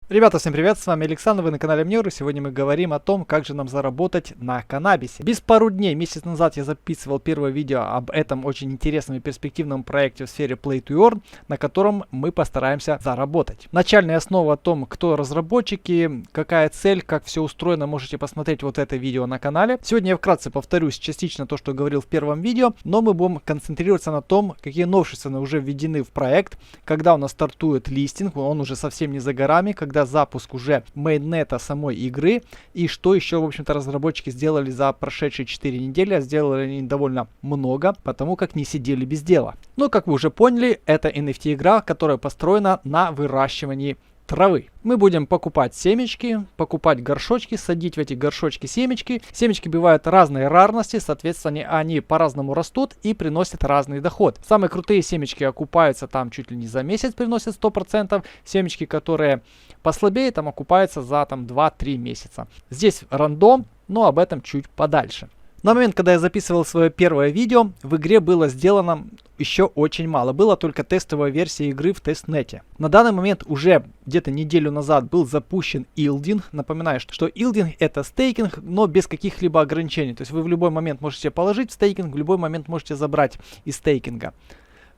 Ребята, всем привет, с вами Александр, вы на канале Мнюр, и сегодня мы говорим о том, как же нам заработать на каннабисе. Без пару дней, месяц назад я записывал первое видео об этом очень интересном и перспективном проекте в сфере Play to Earn, на котором мы постараемся заработать. Начальная основа о том, кто разработчики, какая цель, как все устроено, можете посмотреть вот это видео на канале. Сегодня я вкратце повторюсь частично то, что говорил в первом видео, но мы будем концентрироваться на том, какие новшества уже введены в проект, когда у нас стартует листинг, он уже совсем не за горами, когда запуск уже мейннета самой игры, и что еще, в общем-то, разработчики сделали за прошедшие 4 недели, а сделали они довольно много, потому как не сидели без дела. Но, как вы уже поняли, это NFT игра, которая построена на выращивании травы. Мы будем покупать семечки, покупать горшочки, садить в эти горшочки семечки. Семечки бывают разной рарности, соответственно, они по-разному растут и приносят разный доход. Самые крутые семечки окупаются там чуть ли не за месяц, приносят 100%. Семечки, которые послабее, там окупаются за 2-3 месяца. Здесь рандом, но об этом чуть подальше. На момент, когда я записывал свое первое видео, в игре было сделано еще очень мало. Была только тестовая версия игры в тестнете. На данный момент уже где-то неделю назад был запущен илдинг. Напоминаю, что илдинг это стейкинг, но без каких-либо ограничений. То есть вы в любой момент можете положить в стейкинг, в любой момент можете забрать из стейкинга.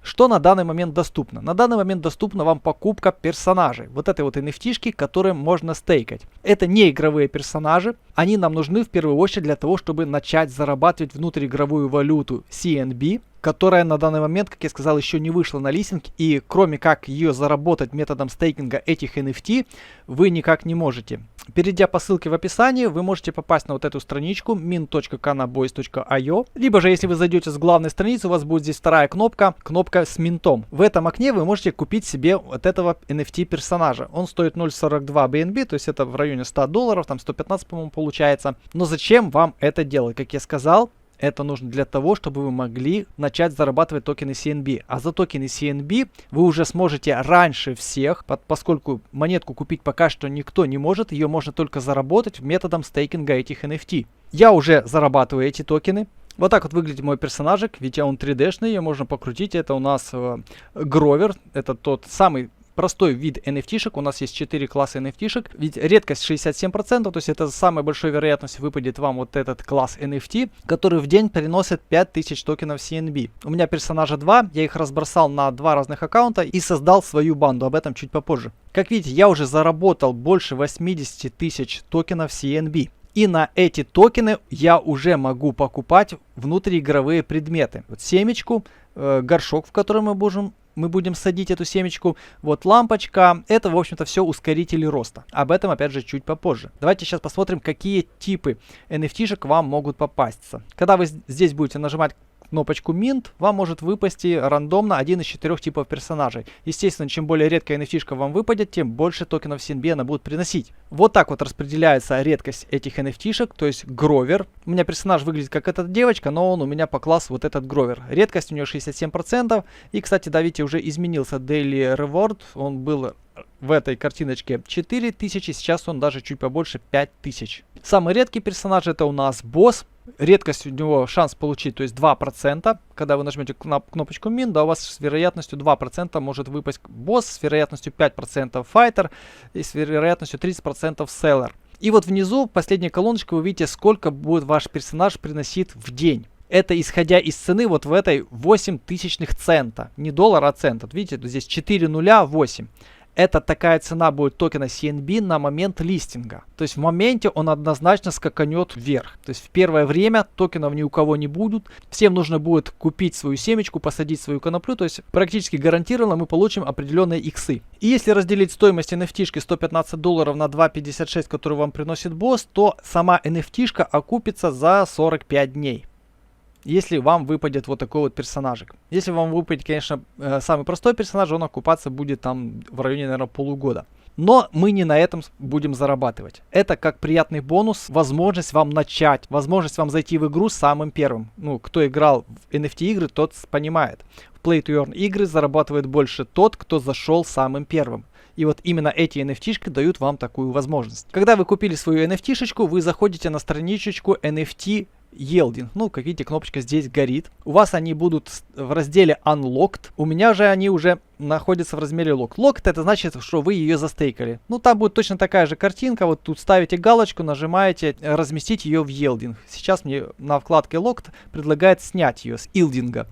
Что на данный момент доступно? На данный момент доступна вам покупка персонажей. Вот этой вот NFT-шки, которые можно стейкать. Это не игровые персонажи. Они нам нужны в первую очередь для того, чтобы начать зарабатывать внутриигровую валюту CNB, которая на данный момент, как я сказал, еще не вышла на листинг. И кроме как ее заработать методом стейкинга этих NFT, вы никак не можете. Перейдя по ссылке в описании, вы можете попасть на вот эту страничку mint.cannaboys.io. Либо же, если вы зайдете с главной страницы, у вас будет здесь вторая кнопка с минтом. В этом окне вы можете купить себе вот этого NFT персонажа. Он стоит 0.42 BNB, то есть это в районе $100, там 115, по-моему, получается. Но зачем вам это делать? Как я сказал, это нужно для того, чтобы вы могли начать зарабатывать токены CNB. А за токены CNB вы уже сможете раньше всех, поскольку монетку купить пока что никто не может, ее можно только заработать методом стейкинга этих NFT. Я уже зарабатываю эти токены. Вот так вот выглядит мой персонажик, ведь он 3D-шный, ее можно покрутить. Это у нас Гровер, это тот самый простой вид NFT-шек. У нас есть 4 класса NFT-шек. Ведь редкость 67%, то есть это с самой большой вероятностью выпадет вам вот этот класс NFT, который в день приносит 5000 токенов CNB. У меня персонажа 2, я их разбросал на 2 разных аккаунта и создал свою банду. Об этом чуть попозже. Как видите, я уже заработал больше 80 тысяч токенов CNB. И на эти токены я уже могу покупать внутриигровые предметы. Вот семечку, горшок, в котором мы будем садить эту семечку, вот лампочка, это, в общем-то, все ускорители роста. Об этом, опять же, чуть попозже. Давайте сейчас посмотрим, какие типы NFT-шек вам могут попасться. Когда вы здесь будете нажимать кнопочку Mint, вам может выпасть рандомно один из 4 типов персонажей. Естественно, чем более редкая NFT-шка вам выпадет, тем больше токенов CNB она будет приносить. Вот так вот распределяется редкость этих NFT-шек, то есть Гровер. У меня персонаж выглядит как эта девочка, но он у меня по классу вот этот Гровер. Редкость у нее 67%. И, кстати, да, видите, уже изменился Daily Reward. Он был в этой картиночке 4000, сейчас он даже чуть побольше 5000. Самый редкий персонаж это у нас босс. Редкость у него шанс получить, то есть 2%. Когда вы нажмете кнопочку Min, да, у вас с вероятностью 2% может выпасть босс, с вероятностью 5% файтер и с вероятностью 30% селлер. И вот внизу, последняя колоночка, вы видите, сколько будет ваш персонаж приносить в день. Это исходя из цены вот в этой 8 тысячных цента. Не доллар, а цент. Вот видите, здесь 4 нуля 8. Это такая цена будет токена CNB на момент листинга. То есть в моменте он однозначно скаканет вверх. То есть в первое время токенов ни у кого не будут. Всем нужно будет купить свою семечку, посадить свою коноплю. То есть практически гарантированно мы получим определенные иксы. И если разделить стоимость NFT-шки $115 на 2.56, который вам приносит босс, то сама NFT-шка окупится за 45 дней. Если вам выпадет вот такой вот персонажик. Если вам выпадет, конечно, самый простой персонаж, он окупаться будет там в районе, наверное, полугода. Но мы не на этом будем зарабатывать. Это как приятный бонус, возможность вам начать, возможность вам зайти в игру самым первым. Ну, кто играл в NFT игры, тот понимает. В Play to Earn игры зарабатывает больше тот, кто зашел самым первым. И вот именно эти NFT-шки дают вам такую возможность. Когда вы купили свою NFT-шечку, вы заходите на страничечку NFT Yielding. Ну, как видите, кнопочка здесь горит. У вас они будут в разделе Unlocked. У меня же они уже находятся в размере Locked. Locked это значит, что вы ее застейкали. Ну, там будет точно такая же картинка. Вот тут ставите галочку, нажимаете разместить ее в Yielding. Сейчас мне на вкладке Locked предлагает снять ее с Yielding.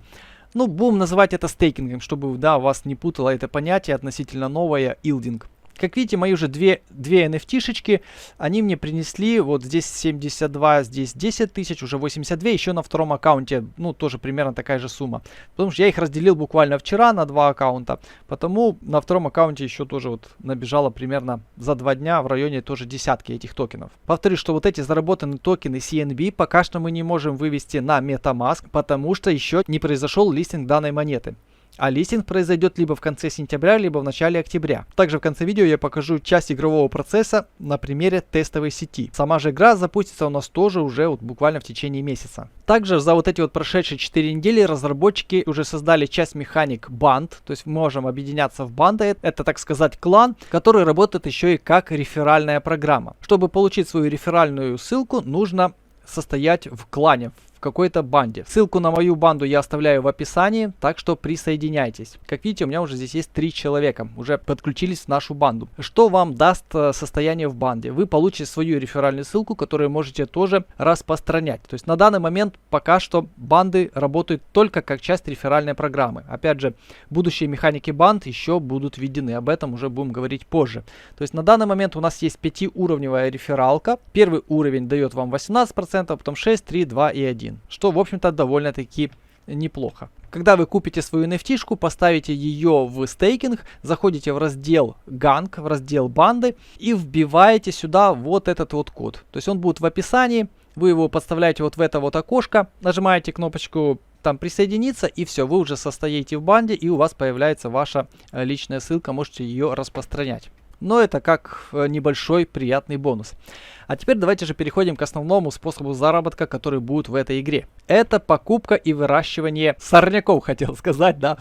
Ну, будем называть это стейкингом, чтобы, да, вас не путало это понятие относительно новое Yielding. Как видите, мои уже две NFT-шечки, они мне принесли, вот здесь 72, здесь 10 тысяч, уже 82, еще на втором аккаунте, ну, тоже примерно такая же сумма. Потому что я их разделил буквально вчера на два аккаунта, потому на втором аккаунте еще тоже вот набежало примерно за 2 дня в районе тоже десятки этих токенов. Повторюсь, что вот эти заработанные токены CNB пока что мы не можем вывести на MetaMask, потому что еще не произошел листинг данной монеты. А листинг произойдет либо в конце сентября, либо в начале октября. Также в конце видео я покажу часть игрового процесса на примере тестовой сети. Сама же игра запустится у нас тоже уже вот буквально в течение месяца. Также за вот эти вот прошедшие 4 недели разработчики уже создали часть механик банд. То есть мы можем объединяться в банды. Это, так сказать, клан, который работает еще и как реферальная программа. Чтобы получить свою реферальную ссылку, нужно состоять в клане, в какой-то банде. Ссылку на мою банду я оставляю в описании, так что присоединяйтесь. Как видите, у меня уже здесь есть 3 человека, уже подключились в нашу банду. Что вам даст состояние в банде? Вы получите свою реферальную ссылку, которую можете тоже распространять. То есть на данный момент пока что банды работают только как часть реферальной программы. Опять же, будущие механики банд еще будут введены, об этом уже будем говорить позже. То есть на данный момент у нас есть 5-уровневая рефералка. Первый уровень дает вам 18%, потом 6, 3, 2 и 1. Что, в общем-то, довольно-таки неплохо. Когда вы купите свою NFT-шку, поставите ее в стейкинг, заходите в раздел Ганг, в раздел банды и вбиваете сюда вот этот вот код. То есть он будет в описании, вы его подставляете вот в это вот окошко, нажимаете кнопочку там присоединиться, и все, вы уже состоите в банде, и у вас появляется ваша личная ссылка, можете ее распространять. Но это как небольшой приятный бонус. А теперь давайте же переходим к основному способу заработка, который будет в этой игре. Это покупка и выращивание сорняков, хотел сказать, да.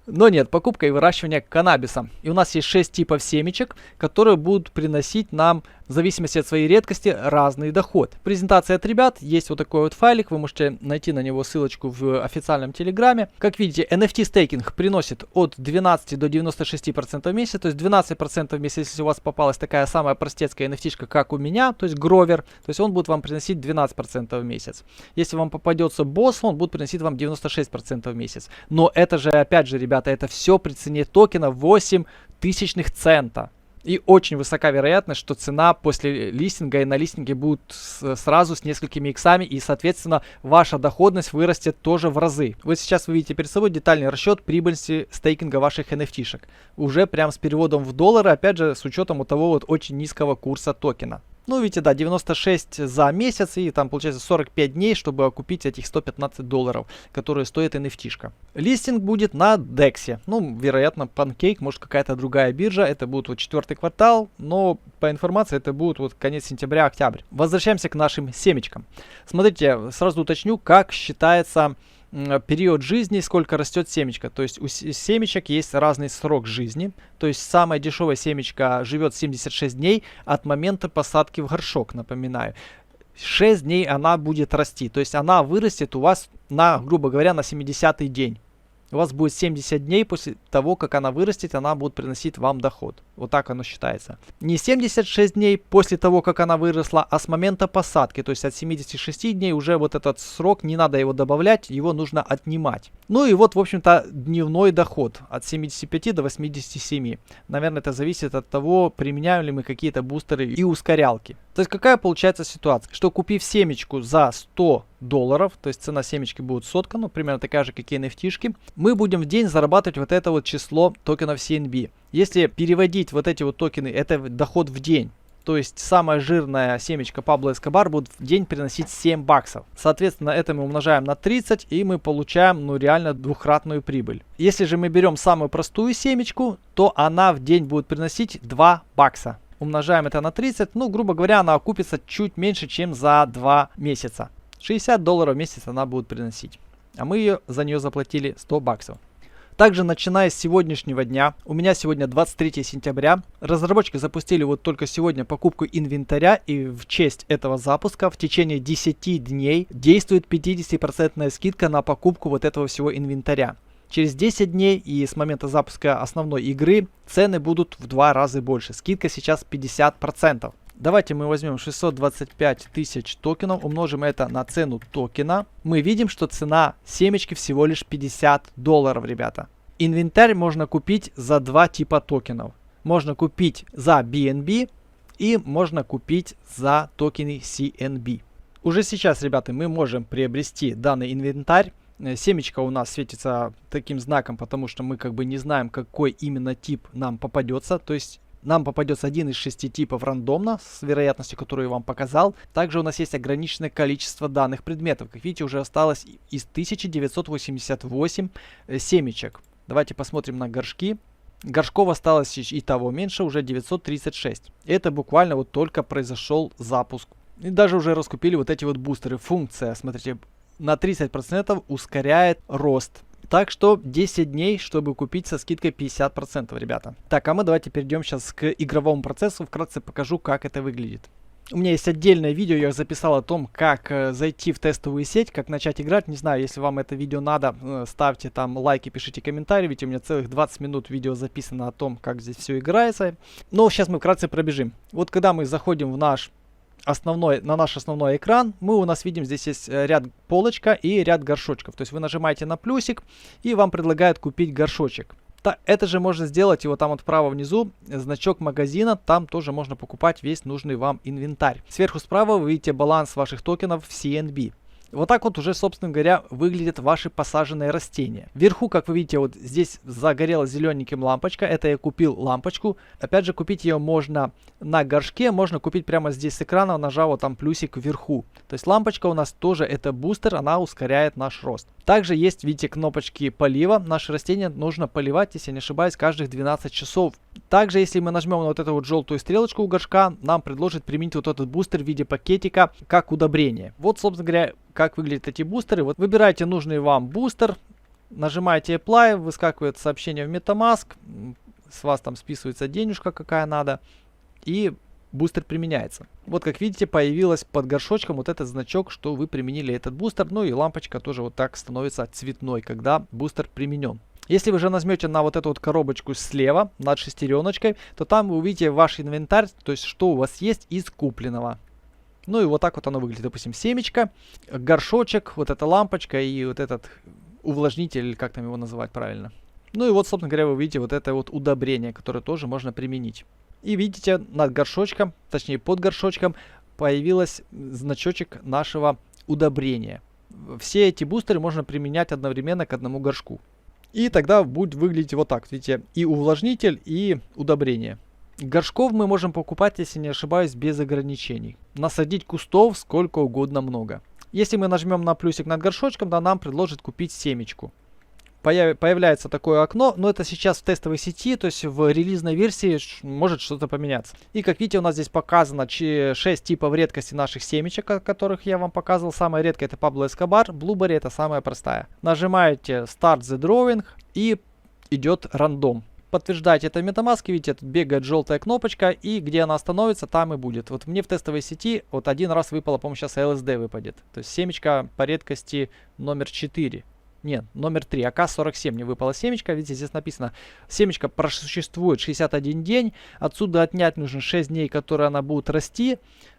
Но нет, покупка и выращивание каннабиса. И у нас есть 6 типов семечек, которые будут приносить нам, в зависимости от своей редкости, разный доход. Презентация от ребят, есть вот такой вот файлик, вы можете найти на него ссылочку в официальном телеграме. Как видите, NFT стейкинг приносит от 12 до 96% в месяц, то есть 12% в месяц, если у вас попалась такая самая простецкая NFT-шка, как у меня, то есть Гровер, то есть он будет вам приносить 12% в месяц. Если вам попадется босс, он будет приносить вам 96% в месяц. Но это же, опять же, ребята, это все при цене токена 0,08 цента. И очень высока вероятность, что цена после листинга и на листинге будет сразу с несколькими иксами, и, соответственно, ваша доходность вырастет тоже в разы. Вот сейчас вы видите перед собой детальный расчет прибыльности стейкинга ваших NFT-шек. Уже прям с переводом в доллары, опять же, с учетом вот того вот очень низкого курса токена. Ну, видите, да, 96 за месяц и там получается 45 дней, чтобы окупить этих $115, которые стоит NFT-шка. Листинг будет на DEX. Ну, вероятно, Pancake, может какая-то другая биржа. Это будет вот 4-й квартал, но по информации это будет вот конец сентября-октябрь. Возвращаемся к нашим семечкам. Смотрите, сразу уточню, как считается период жизни, сколько растет семечко. То есть у семечек есть разный срок жизни. То есть самая дешевая семечка живет 76 дней от момента посадки в горшок, напоминаю. 6 дней она будет расти. То есть она вырастет у вас на, грубо говоря, на 70-й день. У вас будет 70 дней после того, как она вырастет, она будет приносить вам доход. Вот так оно считается. Не 76 дней после того, как она выросла, а с момента посадки. То есть от 76 дней уже вот этот срок, не надо его добавлять, его нужно отнимать. Ну и вот, в общем-то, дневной доход от 75 до 87. Наверное, это зависит от того, применяем ли мы какие-то бустеры и ускорялки. То есть какая получается ситуация? Что купив семечку за $100, то есть цена семечки будет сотка, ну примерно такая же, как и NFT-шки, мы будем в день зарабатывать вот это вот число токенов CNB. Если переводить вот эти вот токены, это доход в день. То есть самая жирная семечка Pablo Escobar будет в день приносить $7. Соответственно, это мы умножаем на 30, и мы получаем, ну, реально двухкратную прибыль. Если же мы берем самую простую семечку, то она в день будет приносить $2. Умножаем это на 30, ну, грубо говоря, она окупится чуть меньше, чем за 2 месяца. $60 в месяц она будет приносить. А мы за нее заплатили $100. Также, начиная с сегодняшнего дня, у меня сегодня 23 сентября, разработчики запустили вот только сегодня покупку инвентаря, и в честь этого запуска в течение 10 дней действует 50% скидка на покупку вот этого всего инвентаря. Через 10 дней и с момента запуска основной игры цены будут в 2 раза больше. Скидка сейчас 50%. Давайте мы возьмем 625 тысяч токенов, умножим это на цену токена. Мы видим, что цена семечки всего лишь $50, ребята. Инвентарь можно купить за два типа токенов. Можно купить за BNB и можно купить за токены CNB. Уже сейчас, ребята, мы можем приобрести данный инвентарь. Семечко у нас светится таким знаком, потому что мы как бы не знаем, какой именно тип нам попадется. То есть нам попадется один из 6 типов рандомно, с вероятностью, которую я вам показал. Также у нас есть ограниченное количество данных предметов. Как видите, уже осталось из 1988 семечек. Давайте посмотрим на горшки. Горшков осталось и того меньше, уже 936. Это буквально вот только произошел запуск. И даже уже раскупили вот эти вот бустеры. Функция, смотрите, на 30% ускоряет рост. Так что 10 дней, чтобы купить со скидкой 50%, ребята. Так, а мы давайте перейдем сейчас к игровому процессу. Вкратце покажу, как это выглядит. У меня есть отдельное видео, я записал о том, как зайти в тестовую сеть, как начать играть. Не знаю, если вам это видео надо, ставьте там лайки, пишите комментарии. Ведь у меня целых 20 минут видео записано о том, как здесь все играется. Но сейчас мы вкратце пробежим. Вот когда мы заходим в наш основной экран, мы у нас видим, здесь есть ряд полочка и ряд горшочков. То есть вы нажимаете на плюсик и вам предлагают купить горшочек. Это же можно сделать, и вот там вот справа внизу значок магазина, там тоже можно покупать весь нужный вам инвентарь. Сверху справа вы видите баланс ваших токенов в CNB. Вот так вот уже, собственно говоря, выглядят ваши посаженные растения. Вверху, как вы видите, вот здесь загорелась зелененьким лампочка. Это я купил лампочку. Опять же, купить ее можно на горшке, можно купить прямо здесь с экрана, нажав вот там плюсик вверху. То есть лампочка у нас тоже это бустер, она ускоряет наш рост. Также есть, видите, кнопочки полива. Наши растения нужно поливать, если не ошибаюсь, каждых 12 часов. Также, если мы нажмем на вот эту вот желтую стрелочку у горшка, нам предложит применить вот этот бустер в виде пакетика как удобрение. Вот, собственно говоря, как выглядят эти бустеры. Вот выбираете нужный вам бустер, нажимаете Apply, выскакивает сообщение в MetaMask, с вас там списывается денежка какая надо, и бустер применяется. Вот как видите, появилась под горшочком вот этот значок, что вы применили этот бустер, ну и лампочка тоже вот так становится цветной, когда бустер применен. Если вы же нажмете на вот эту вот коробочку слева, над шестереночкой, то там вы увидите ваш инвентарь, то есть что у вас есть из купленного. Ну и вот так вот оно выглядит. Допустим, семечко, горшочек, вот эта лампочка и вот этот увлажнитель, или как там его называть правильно. Ну и вот, собственно говоря, вы видите вот это вот удобрение, которое тоже можно применить. И видите, над горшочком, точнее под горшочком, появился значочек нашего удобрения. Все эти бустеры можно применять одновременно к одному горшку. И тогда будет выглядеть вот так. Видите, и увлажнитель, и удобрение. Горшков мы можем покупать, если не ошибаюсь, без ограничений. Насадить кустов сколько угодно много. Если мы нажмем на плюсик над горшочком, то нам предложит купить семечку. Появляется такое окно, но это сейчас в тестовой сети, то есть в релизной версии может что-то поменяться. И как видите, у нас здесь показано 6 типов редкости наших семечек, о которых я вам показывал. Самая редкая это Pablo Escobar, Blueberry это самая простая. Нажимаете Start the Drawing и идет рандом. Подтверждаете это в MetaMask, видите, тут бегает желтая кнопочка, и где она остановится, там и будет. Вот мне в тестовой сети вот один раз выпало, по-моему, сейчас LSD выпадет. То есть семечка по редкости номер 4. Нет, номер 3, АК-47 не выпала семечка. Видите, здесь написано, семечка просуществует 61 день. Отсюда отнять нужно 6 дней, которые она будет расти.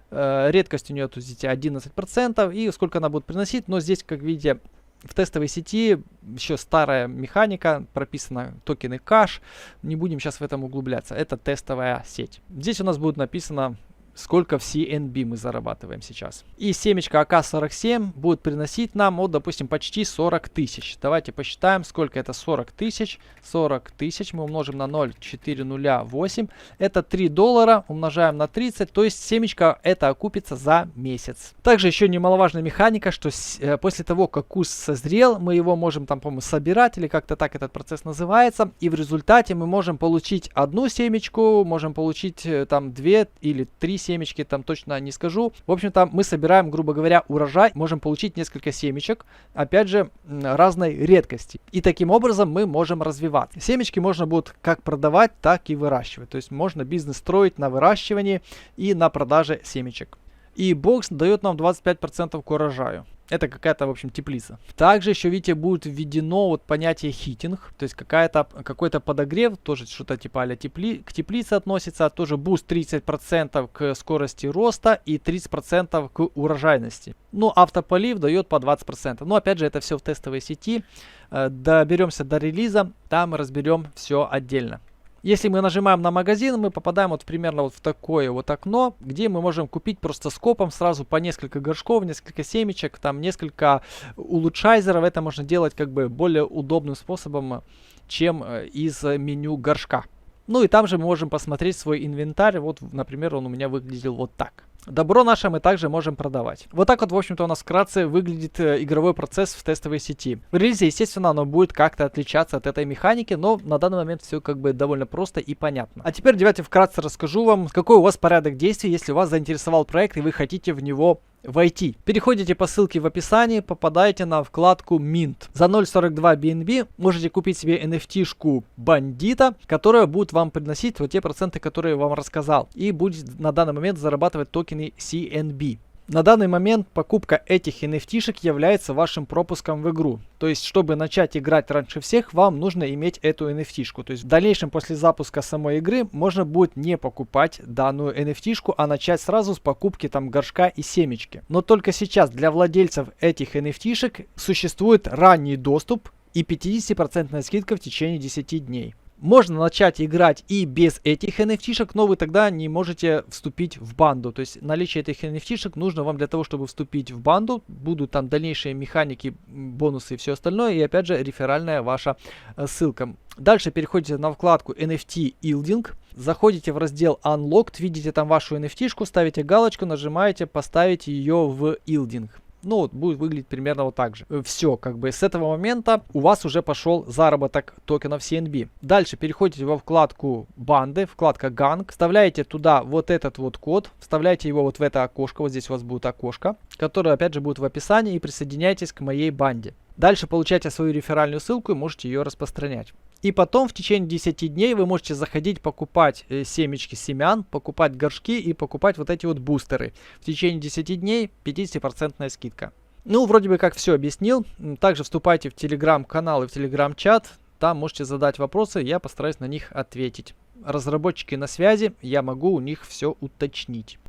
Редкость у нее, тут видите, 11%. И сколько она будет приносить. Но здесь, как видите, в тестовой сети еще старая механика, прописано токены кэш. Не будем сейчас в этом углубляться. Это тестовая сеть. Здесь у нас будет написано, сколько в CNB мы зарабатываем сейчас. И семечко АК-47 будет приносить нам, вот, допустим, почти 40 тысяч. Давайте посчитаем, сколько это 40 тысяч. 40 тысяч мы умножим на 0,408. Это $3 умножаем на 30. То есть семечко это окупится за месяц. Также еще немаловажная механика, что после того, как куст созрел, мы его можем там, по-моему, собирать, или как-то так этот процесс называется. И в результате мы можем получить одну семечку, можем получить там 2 или 3 семечки, там точно не скажу. В общем-то, мы собираем, грубо говоря, урожай, можем получить несколько семечек, опять же, разной редкости. И таким образом мы можем развиваться. Семечки можно будет как продавать, так и выращивать. То есть можно бизнес строить на выращивании и на продаже семечек. И бокс дает нам 25% к урожаю. Это какая-то, в общем, теплица. Также еще, видите, будет введено вот понятие хитинг, то есть какой-то подогрев, тоже что-то типа а-ля к теплице относится, тоже буст 30% к скорости роста и 30% к урожайности. Ну, автополив дает по 20%. Но, опять же, это все в тестовой сети. Доберемся до релиза, там мы разберем все отдельно. Если мы нажимаем на магазин, мы попадаем вот примерно вот в такое вот окно, где мы можем купить просто скопом сразу по несколько горшков, несколько семечек, там несколько улучшайзеров. Это можно делать как бы более удобным способом, чем из меню горшка. Ну и там же мы можем посмотреть свой инвентарь. Вот, например, он у меня выглядел вот так. Добро наше мы также можем продавать. Вот так вот, в общем-то, у нас вкратце выглядит игровой процесс в тестовой сети. В релизе, естественно, оно будет как-то отличаться от этой механики, но на данный момент все как бы довольно просто и понятно. А теперь давайте вкратце расскажу вам, какой у вас порядок действий, если вас заинтересовал проект и вы хотите в него войти. Переходите по ссылке в описании, попадаете на вкладку Mint. За 0.42 BNB можете купить себе NFT-шку бандита, которая будет вам приносить вот те проценты, которые я вам рассказал. И будет на данный момент зарабатывать токены CNB. На данный момент покупка этих NFT-шек является вашим пропуском в игру. То есть, чтобы начать играть раньше всех, вам нужно иметь эту NFT-шку. То есть, в дальнейшем, после запуска самой игры, можно будет не покупать данную NFT-шку, а начать сразу с покупки там горшка и семечки. Но только сейчас для владельцев этих NFT-шек существует ранний доступ и 50% скидка в течение 10 дней. Можно начать играть и без этих NFT-шек, но вы тогда не можете вступить в банду. То есть наличие этих NFT-шек нужно вам для того, чтобы вступить в банду. Будут там дальнейшие механики, бонусы и все остальное. И опять же реферальная ваша ссылка. Дальше переходите на вкладку NFT Yielding. Заходите в раздел Unlocked, видите там вашу NFT-шку, ставите галочку, нажимаете поставить ее в Yielding. Ну вот будет выглядеть примерно вот так же. Все, как бы с этого момента у вас уже пошел заработок токенов CNB. Дальше переходите во вкладку банды, вкладка Gang, вставляете туда вот этот вот код, вставляете его вот в это окошко, вот здесь у вас будет окошко, которое опять же будет в описании, и присоединяйтесь к моей банде. Дальше получаете свою реферальную ссылку и можете ее распространять. И потом в течение 10 дней вы можете заходить, покупать семечки семян, покупать горшки и покупать вот эти вот бустеры. В течение 10 дней 50% скидка. Ну, вроде бы как все объяснил. Также вступайте в телеграм-канал и в телеграм-чат. Там можете задать вопросы, я постараюсь на них ответить. Разработчики на связи, я могу у них все уточнить.